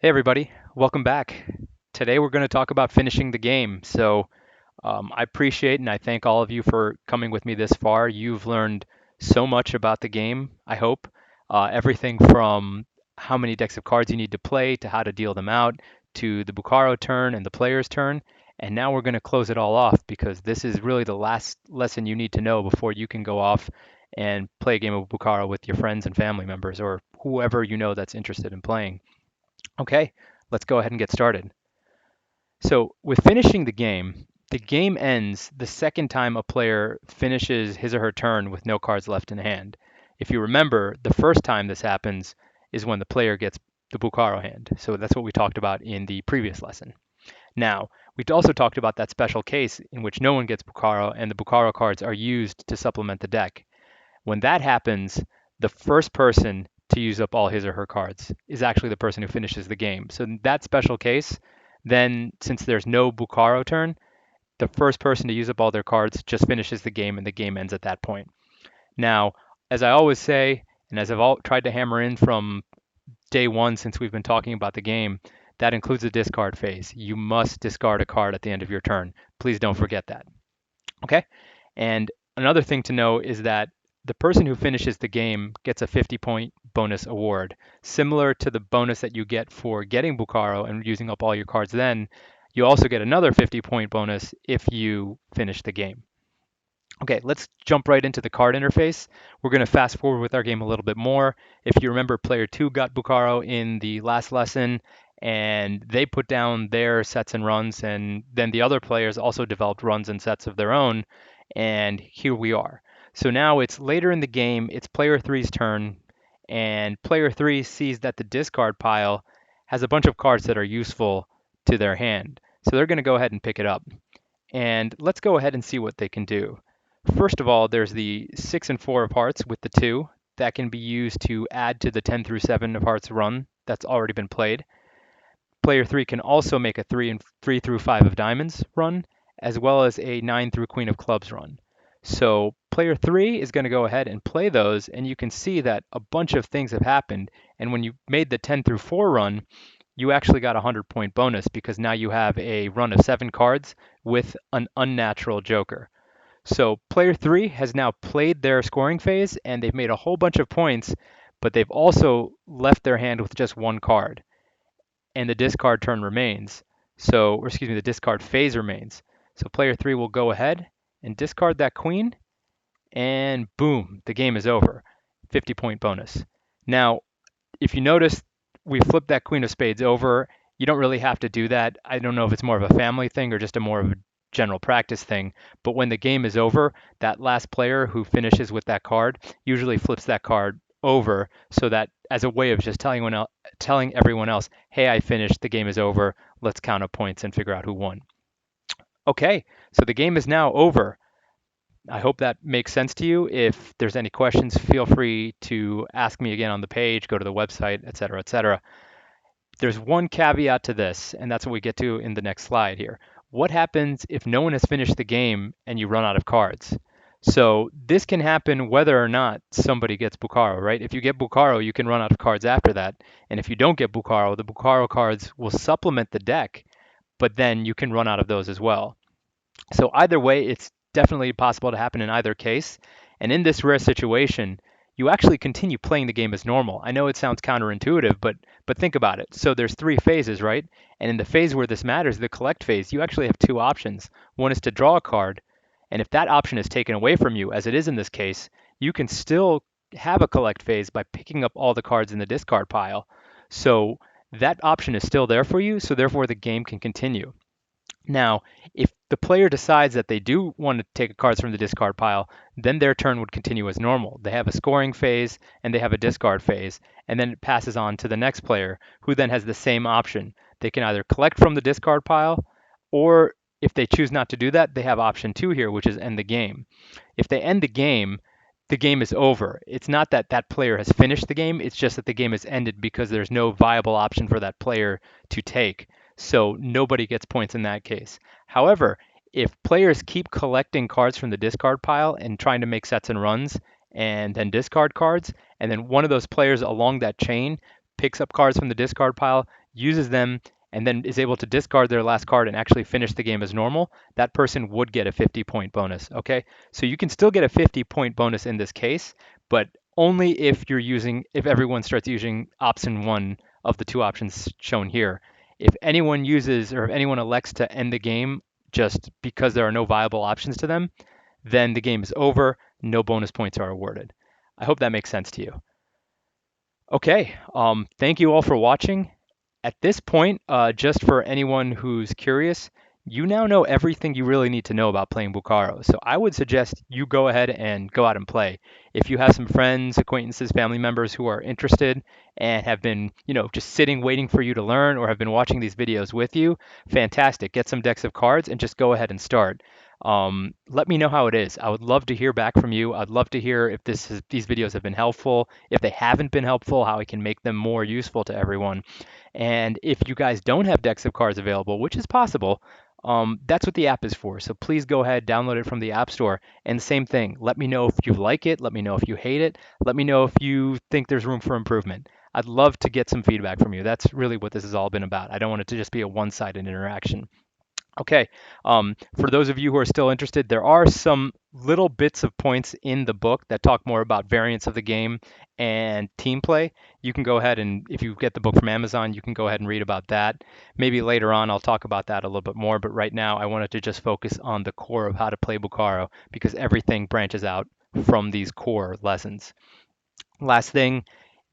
Hey everybody, welcome back. Today we're going to talk about finishing the game. I appreciate and I thank all of you for coming with me this far. You've learned so much about the game, I hope. Everything from how many decks of cards you need to play to how to deal them out to the Bukharo turn and the player's turn. And now we're going to close it all off because this is really the last lesson you need to know before you can go off and play a game of Bukharo with your friends and family members or whoever you know that's interested in playing. Okay, let's go ahead and get started. So, with finishing the game ends the second time a player finishes his or her turn with no cards left in hand. If you remember, the first time this happens is when the player gets the Bukharo hand. So that's what we talked about in the previous lesson. Now, we also talked about that special case in which no one gets Bukharo and the Bukharo cards are used to supplement the deck. When that happens, the first person to use up all his or her cards is actually the person who finishes the game. So in that special case, then since there's no Bukharo turn, the first person to use up all their cards just finishes the game and the game ends at that point. Now, as I always say, and as tried to hammer in from day one since we've been talking about the game, that includes the discard phase. You must discard a card at the end of your turn. Please don't forget that. Okay? And another thing to know is that the person who finishes the game gets a 50-point bonus award. Similar to the bonus that you get for getting Bukharo and using up all your cards then, you also get another 50-point bonus if you finish the game. Okay, let's jump right into the card interface. We're going to fast forward with our game a little bit more. If you remember, player 2 got Bukharo in the last lesson, and they put down their sets and runs, and then the other players also developed runs and sets of their own, and here we are. So now it's later in the game, it's player 3's turn, and player 3 sees that the discard pile has a bunch of cards that are useful to their hand. So they're going to go ahead and pick it up. And let's go ahead and see what they can do. First of all, there's the 6 and 4 of hearts with the 2 that can be used to add to the 10 through 7 of hearts run that's already been played. Player 3 can also make a 3 through 5 of diamonds run, as well as a 9 through queen of clubs run. So player 3 is going to go ahead and play those, and you can see that a bunch of things have happened. And when you made the 10 through 4 run, you actually got a 100-point bonus because now you have a run of 7 cards with an unnatural joker. So player 3 has now played their scoring phase and they've made a whole bunch of points, but they've also left their hand with just one card and the discard turn remains. Or excuse me, the discard phase remains. So player 3 will go ahead and discard that queen and boom, the game is over. 50-point bonus. Now, if you notice, we flipped that queen of spades over. You don't really have to do that. I don't know if it's more of a family thing or just a more of a general practice thing. But when the game is over, that last player who finishes with that card usually flips that card over so that as a way of just telling everyone else, hey, I finished, the game is over, let's count up points and figure out who won. Okay, so the game is now over. I hope that makes sense to you. If there's any questions, feel free to ask me again on the page, go to the website, etc., etc. There's one caveat to this, and that's what we get to in the next slide here. What happens if no one has finished the game and you run out of cards? So this can happen whether or not somebody gets Bukharo, right? If you get Bukharo, you can run out of cards after that. And if you don't get Bukharo, the Bukharo cards will supplement the deck, but then you can run out of those as well. So either way, it's definitely possible to happen in either case. And in this rare situation, you actually continue playing the game as normal. I know it sounds counterintuitive, but think about it. So there's three phases, right? And in the phase where this matters, the collect phase, you actually have two options. One is to draw a card, and if that option is taken away from you, as it is in this case, you can still have a collect phase by picking up all the cards in the discard pile. So that option is still there for you, so therefore the game can continue. Now, if the player decides that they do want to take cards from the discard pile, then their turn would continue as normal. They have a scoring phase and they have a discard phase, and then it passes on to the next player, who then has the same option. They can either collect from the discard pile, or if they choose not to do that, they have option two here, which is end the game. If they end the game is over. It's not that that player has finished the game, it's just that the game has ended because there's no viable option for that player to take. So nobody gets points in that case. However, if players keep collecting cards from the discard pile and trying to make sets and runs and then discard cards, and then one of those players along that chain picks up cards from the discard pile, uses them, and then is able to discard their last card and actually finish the game as normal, that person would get a 50-point bonus. Okay, so you can still get a 50-point bonus in this case, but only if everyone starts using option one of the two options shown here. If anyone uses or if anyone elects to end the game just because there are no viable options to them, then the game is over. No bonus points are awarded. I hope that makes sense to you. Okay, thank you all for watching. At this point, just for anyone who's curious, you now know everything you really need to know about playing Bukharo. So I would suggest you go ahead and go out and play. If you have some friends, acquaintances, family members who are interested and have been, just sitting waiting for you to learn or have been watching these videos with you, fantastic. Get some decks of cards and just go ahead and start. Let me know how it is. I would love to hear back from you. I'd love to hear if these videos have been helpful. If they haven't been helpful, how I can make them more useful to everyone. And if you guys don't have decks of cards available, which is possible, that's what the app is for. So please go ahead, download it from the App Store. And same thing, let me know if you like it. Let me know if you hate it. Let me know if you think there's room for improvement. I'd love to get some feedback from you. That's really what this has all been about. I don't want it to just be a one-sided interaction. Okay, for those of you who are still interested, there are some little bits of points in the book that talk more about variants of the game and team play. You can go ahead and, if you get the book from Amazon, you can go ahead and read about that. Maybe later on I'll talk about that a little bit more, but right now I wanted to just focus on the core of how to play Bukharo because everything branches out from these core lessons. Last thing,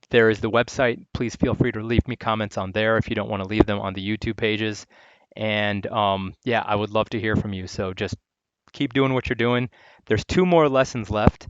there is the website. Please feel free to leave me comments on there if you don't want to leave them on the YouTube pages. And yeah, I would love to hear from you. So just keep doing what you're doing. There's two more lessons left.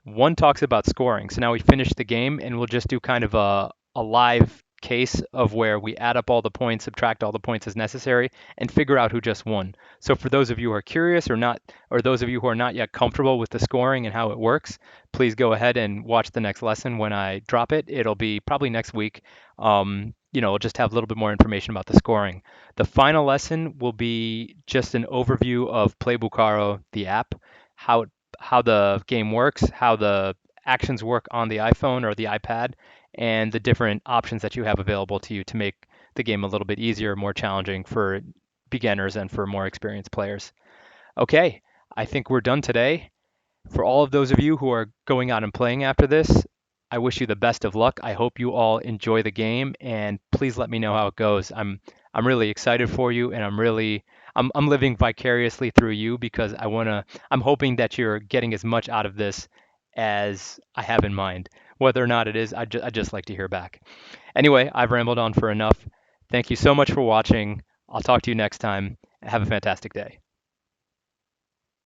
One talks about scoring. So now we finished the game and we'll just do kind of a live case of where we add up all the points, subtract all the points as necessary, and figure out who just won. So for those of you who are curious or not, or those of you who are not yet comfortable with the scoring and how it works, please go ahead and watch the next lesson when I drop it. It'll be probably next week. I'll just have a little bit more information about the scoring. The final lesson will be just an overview of Play Bukharo, the app, how how the game works, how the actions work on the iPhone or the iPad, and the different options that you have available to you to make the game a little bit easier, more challenging for beginners and for more experienced players. Okay, I think we're done today. For all of those of you who are going out and playing after this, I wish you the best of luck. I hope you all enjoy the game, and please let me know how it goes. I'm really excited for you, and I'm living vicariously through you because I'm hoping that you're getting as much out of this as I have in mind. Whether or not it is, I just like to hear back. Anyway, I've rambled on for enough. Thank you so much for watching. I'll talk to you next time. Have a fantastic day.